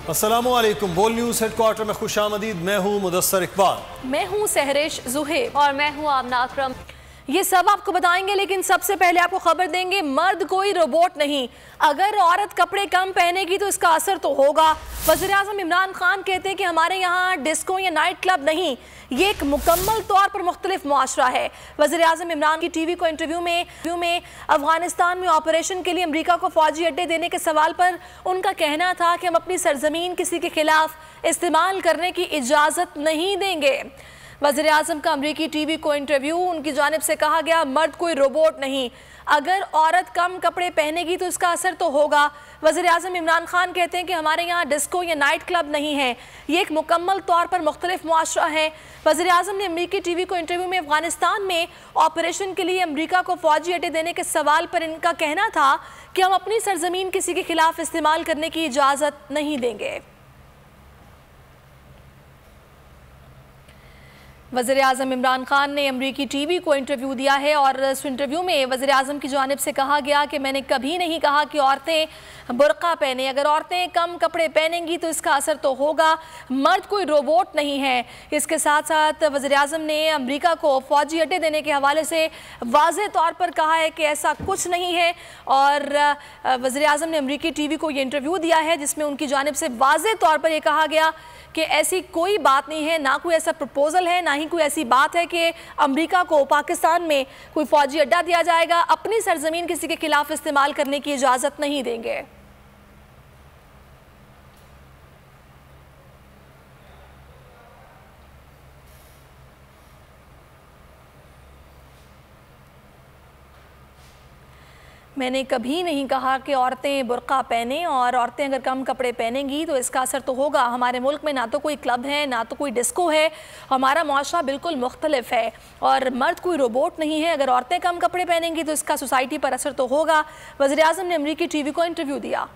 अस्सलामुअलैकुम। बोल news headquarter में खुशामदीद। मैं हूँ मुदस्सर इकबाल। मैं हूँ सहरिश जुहेब और मैं हूँ आमना अकरम। ये सब आपको बताएंगे, लेकिन सबसे पहले आपको खबर देंगे, मर्द कोई रोबोट नहीं। अगर औरत कपड़े कम पहनेगी तो इसका असर तो होगा। वज़ीर-ए-आज़म इमरान खान कहते हैं कि हमारे यहाँ डिस्को या नाइट क्लब नहीं, ये एक मुकम्मल तौर पर मुख्तलिफ मुआशरा है। वज़ीर-ए-आज़म इमरान की टीवी को इंटरव्यू में अफगानिस्तान में ऑपरेशन के लिए अमरीका को फौजी अड्डे देने के सवाल पर उनका कहना था कि हम अपनी सरजमीन किसी के खिलाफ इस्तेमाल करने की इजाज़त नहीं देंगे। वज़ीर-ए-आज़म का अमरीकी टीवी को इंटरव्यू, उनकी जानिब से कहा गया, मर्द कोई रोबोट नहीं, अगर औरत कम कपड़े पहनेगी तो इसका असर तो होगा। वज़ीर-ए-आज़म इमरान खान कहते हैं कि हमारे यहाँ डिस्को या नाइट क्लब नहीं है, ये एक मुकम्मल तौर पर मुख्तलिफ मुआशरा है। वज़ीर-ए-आज़म ने अमरीकी टीवी को इंटरव्यू में अफगानिस्तान में ऑपरेशन के लिए अमरीका को फौजी अड्डे देने के सवाल पर इनका कहना था कि हम अपनी सरजमीन किसी के खिलाफ इस्तेमाल करने की इजाज़त नहीं देंगे। वज़ीर-ए-आज़म इमरान खान ने अमरीकी टीवी को इंटरव्यू दिया है और इस इंटरव्यू में वज़ीर-ए-आज़म की जानिब से कहा गया कि मैंने कभी नहीं कहा कि औरतें बुर्का पहने, अगर औरतें कम कपड़े पहनेंगी तो इसका असर तो होगा, मर्द कोई रोबोट नहीं है। इसके साथ साथ वज़ीर-ए-आज़म ने अमरीका को फौजी अड्डे देने के हवाले से वाज़ेह तौर पर कहा है कि ऐसा कुछ नहीं है और वज़ीर-ए-आज़म ने अमरीकी टीवी को ये इंटरव्यू दिया है जिसमें उनकी जानिब से वाज़ेह तौर पर यह कहा गया कि ऐसी कोई बात नहीं है, ना कोई ऐसा प्रपोजल है, ना ही कोई ऐसी बात है कि अमेरिका को पाकिस्तान में कोई फौजी अड्डा दिया जाएगा। अपनी सरजमीन किसी के खिलाफ इस्तेमाल करने की इजाज़त नहीं देंगे। मैंने कभी नहीं कहा कि औरतें बुर्का पहनें और औरतें अगर कम कपड़े पहनेंगी तो इसका असर तो होगा। हमारे मुल्क में ना तो कोई क्लब है, ना तो कोई डिस्को है, हमारा मुआशरा बिल्कुल मुख्तलिफ है और मर्द कोई रोबोट नहीं है। अगर औरतें कम कपड़े पहनेंगी तो इसका सोसाइटी पर असर तो होगा। वज़ीर-ए-आज़म ने अमरीकी टीवी को इंटरव्यू दिया।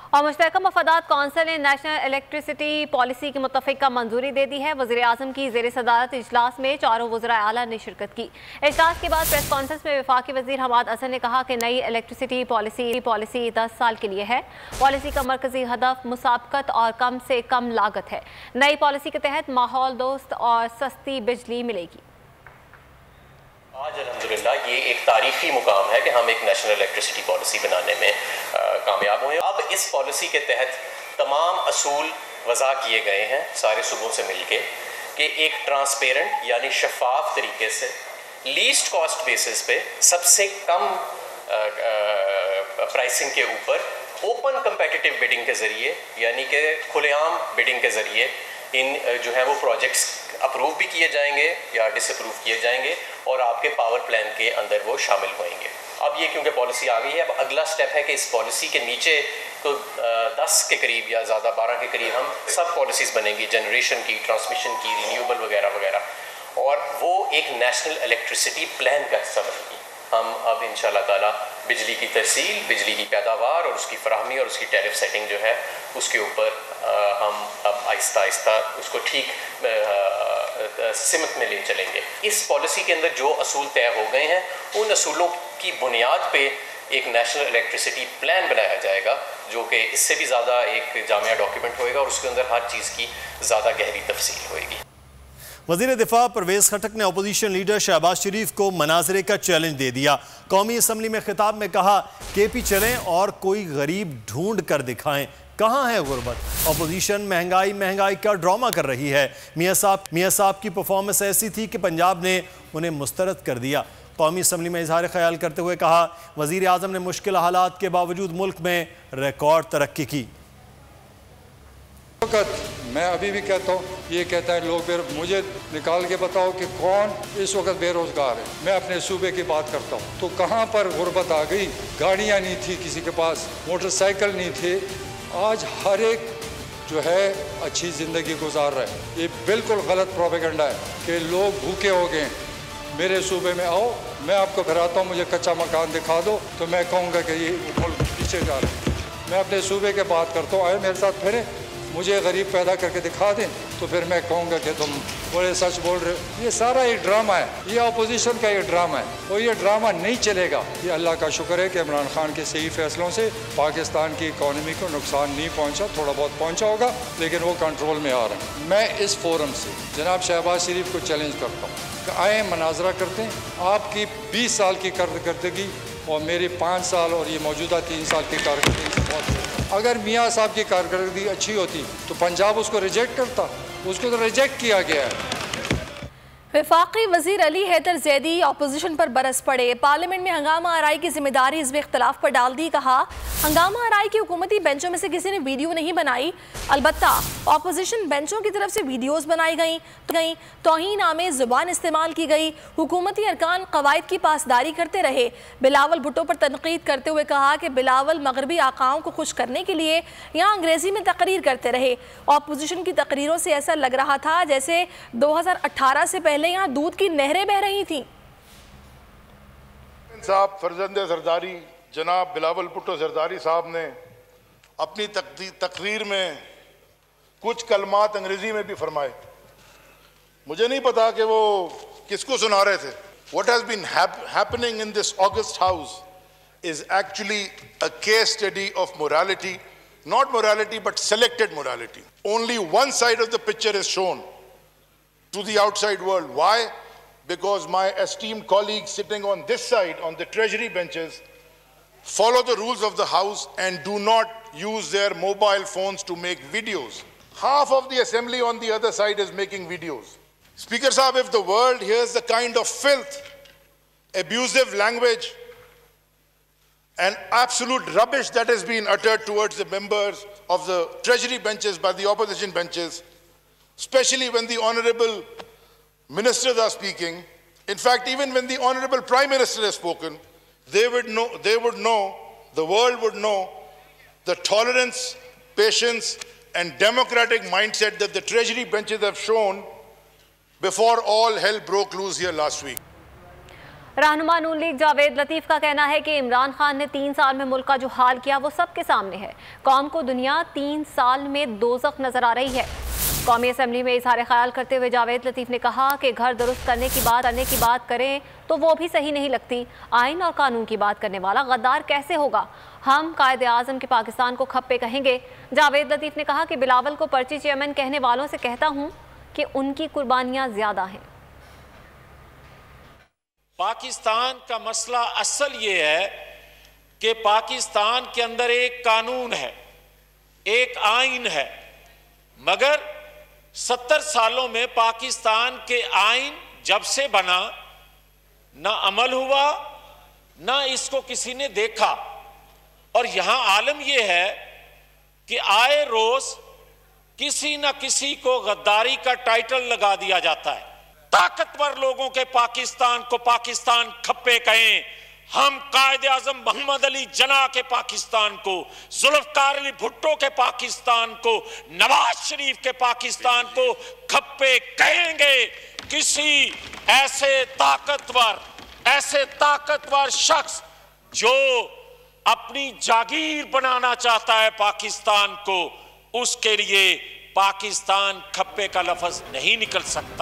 और मुश्तरका मफादात कौंसिल ने नेशनल इलेक्ट्रिसिटी पॉलिसी की मुतफ़िक का मंजूरी दे दी है। वज़ीर-ए-आज़म की ज़ेर सदारत इजलास में चारों वज़राए आला ने शिरकत की। इजलास के बाद प्रेस कॉन्फ्रेंस में वफाकी वज़ीर हमाद अज़हर ने कहा कि नई इलेक्ट्रिसिटी पॉलिसी 10 साल के लिए है। पॉलिसी का मरकज़ी हदफ मुसाबकत और कम से कम लागत है। नई पॉलिसी के तहत माहौल दोस्त और सस्ती बिजली मिलेगी। आज अल्हम्दुलिल्लाह ये एक तारीखी मुकाम है कि हम एक नेशनल इलेक्ट्रिसिटी पॉलिसी बनाने में कामयाब हुए। अब इस पॉलिसी के तहत तमाम असूल वज़ा किए गए हैं सारे सूबों से मिलके कि एक ट्रांसपेरेंट यानी शफाफ तरीके से लीस्ट कॉस्ट बेसिस पे सबसे कम प्राइसिंग के ऊपर ओपन कम्पिटिटिव बिडिंग के ज़रिए यानी कि खुलेआम बिडिंग के ज़रिए इन जो है वो प्रोजेक्ट्स अप्रूव भी किए जाएंगे या डिसअप्रूव किए जाएंगे और आपके पावर प्लान के अंदर वो शामिल होंगे। अब ये क्योंकि पॉलिसी आ गई है, अब अगला स्टेप है कि इस पॉलिसी के नीचे तो 10 के करीब या ज़्यादा 12 के करीब हम सब पॉलिसीज़ बनेंगी, जनरेशन की, ट्रांसमिशन की, रिन्यूएबल वगैरह वगैरह, और वो एक नेशनल इलेक्ट्रिसिटी प्लान का हिस्सा बनेगी। हम अब इंशाअल्लाह ताला बिजली की तरसील, बिजली की पैदावार और उसकी फराहमी और उसकी टैरिफ सेटिंग जो है उसके ऊपर हम अब आहिस्ता आहिस्ता उसको ठीक सिमत में ले चलेंगे। इस पॉलिसी के अंदर जो असूल तय हो गए हैं उन असूलों की बुनियाद पे एक नेशनल इलेक्ट्रिसिटी प्लान बनाया जाएगा जो कि इससे भी ज़्यादा एक जामिया डॉक्यूमेंट होएगा और उसके अंदर हर चीज़ की ज़्यादा गहरी तफसील होएगी। वज़ीर दिफा परवेज़ खटक ने अपोजिशन लीडर शहबाज शरीफ को मनाजरे का चैलेंज दे दिया। कौमी असम्बली में खिताब में कहा, केपी चलें और कोई गरीब ढूंढ कर दिखाएं, कहाँ है गुर्बत। अपोजिशन महंगाई का ड्रामा कर रही है। मियाँ साहब की परफॉर्मेंस ऐसी थी कि पंजाब ने उन्हें मुस्तरद कर दिया। कौमी असम्बली में इजहार ख्याल करते हुए कहा, वज़ीर आज़म ने मुश्किल हालात के बावजूद मुल्क में रिकॉर्ड तरक्की की। मैं अभी भी कहता हूँ, ये कहता है लोग, फिर मुझे निकाल के बताओ कि कौन इस वक्त बेरोजगार है। मैं अपने सूबे की बात करता हूँ तो कहाँ पर गुर्बत आ गई। गाड़ियाँ नहीं थी किसी के पास, मोटरसाइकिल नहीं थे। आज हर एक जो है अच्छी ज़िंदगी गुजार रहा है। ये बिल्कुल गलत प्रोपेगेंडा है कि लोग भूखे हो गए। मेरे सूबे में आओ, मैं आपको फिराता हूँ, मुझे कच्चा मकान दिखा दो तो मैं कहूँगा कि ये मुल्क पीछे जा रहा है। मैं अपने सूबे की बात करता हूँ, आए मेरे साथ फिरें, मुझे गरीब पैदा करके दिखा दें तो फिर मैं कहूँगा कि तुम बोले सच बोल रहे हो। ये सारा एक ड्रामा है, ये अपोजिशन का ये ड्रामा है और ये ड्रामा नहीं चलेगा। ये अल्लाह का शुक्र है कि इमरान खान के सही फैसलों से पाकिस्तान की इकॉनमी को नुकसान नहीं पहुंचा, थोड़ा बहुत पहुंचा होगा लेकिन वो कंट्रोल में आ रहा है। मैं इस फोरम से जनाब शहबाज शरीफ को चैलेंज करता हूँ कि आए मनाजरा करते हैं। आपकी 20 साल की कारकर्दगी और मेरी 5 साल और ये मौजूदा 3 साल की कारकर्दगी से बहुत, अगर मियाँ साहब की कारकर्दगी अच्छी होती तो पंजाब उसको रिजेक्ट करता, उसको तो रिजेक्ट किया गया है। वफाकी वजीर अली हैदर जैदी अपोजिशन पर बरस पड़े। पार्लियामेंट में हंगामा आराई की जिम्मेदारी हिज़्ब इख्तिलाफ पर डाल दी। कहा हंगामा आराई की हुकूमती बेंचों में से किसी ने वीडियो नहीं बनाई, अलबत्ता अपोजिशन बेंचों की तरफ से वीडियोस बनाई गई, तौहीन आमेज़ ज़ुबान इस्तेमाल की गई। हुकूमती अरकान कवायद की पासदारी करते रहे। बिलावल भुट्टो पर तनकीद करते हुए कहा कि बिलावल मगरबी आकाओं को खुश करने के लिए यहाँ अंग्रेज़ी में तकरीर करते रहे। अपोजिशन की तकरीरों से ऐसा लग रहा था जैसे 2018 से पहले यहाँ दूध की नहरें बह रही थी। साहब फरजंद जरदारी जनाब बिलावल भुट्टो जरदारी साहब ने अपनी तकरीर में कुछ कलमात अंग्रेजी में भी फरमाए। मुझे नहीं पता कि वो किसको सुना रहे थे। What has been happening in this August House is actually a case study of morality, not morality but selected morality. Only one side of the picture is shown to the outside world. Why? Because my esteemed colleagues sitting on this side, on the treasury benches, follow the rules of the House and do not use their mobile phones to make videos. Half of the assembly on the other side is making videos. Speaker Sahib, if the world hears the kind of filth, abusive language and absolute rubbish that has been uttered towards the members of the treasury benches by the opposition benches, especially when the honorable ministers are speaking. In fact, even when the honorable prime minister has spoken, the world would know the tolerance, patience and democratic mindset that the treasury benches have shown before all hell broke loose here last week. रहनुमा नून league Javed Latif का कहना है कि इमरान खान ने 3 साल में मुल्क का जो हाल किया वो सबके सामने है। कौम को दुनिया 3 साल में दोज़ख नजर आ रही है। कौमी असम्बली में इजहार ख्याल करते हुए जावेद लतीफ ने कहा कि घर दुरुस्त करने की बात करें तो वो भी सही नहीं लगती। आइन और कानून की बात करने वाला गद्दार कैसे होगा? हम कायदे आज़म के पाकिस्तान को खप्पे कहेंगे। जावेद लतीफ ने कहा कि बिलावल को पर्ची चेयरमैन कहने वालों से कहता हूँ कि उनकी कुर्बानियाँ ज़्यादा हैं। पाकिस्तान का मसला असल ये है कि पाकिस्तान के अंदर एक कानून है, एक आइन है, मगर 70 सालों में पाकिस्तान के आइन जब से बना ना अमल हुआ ना इसको किसी ने देखा। और यहां आलम यह है कि आए रोज किसी ना किसी को गद्दारी का टाइटल लगा दिया जाता है। ताकतवर लोगों के पाकिस्तान को पाकिस्तान खप्पे कहें, हम कायदे आज़म मोहम्मद अली जना के पाकिस्तान को, जुल्फ़िकार अली भुट्टो के पाकिस्तान को, नवाज शरीफ के पाकिस्तान को खप्पे कहेंगे। किसी ऐसे ताकतवर शख्स जो अपनी जागीर बनाना चाहता है पाकिस्तान को, उसके लिए पाकिस्तान खप्पे का लफ्ज नहीं निकल सकता।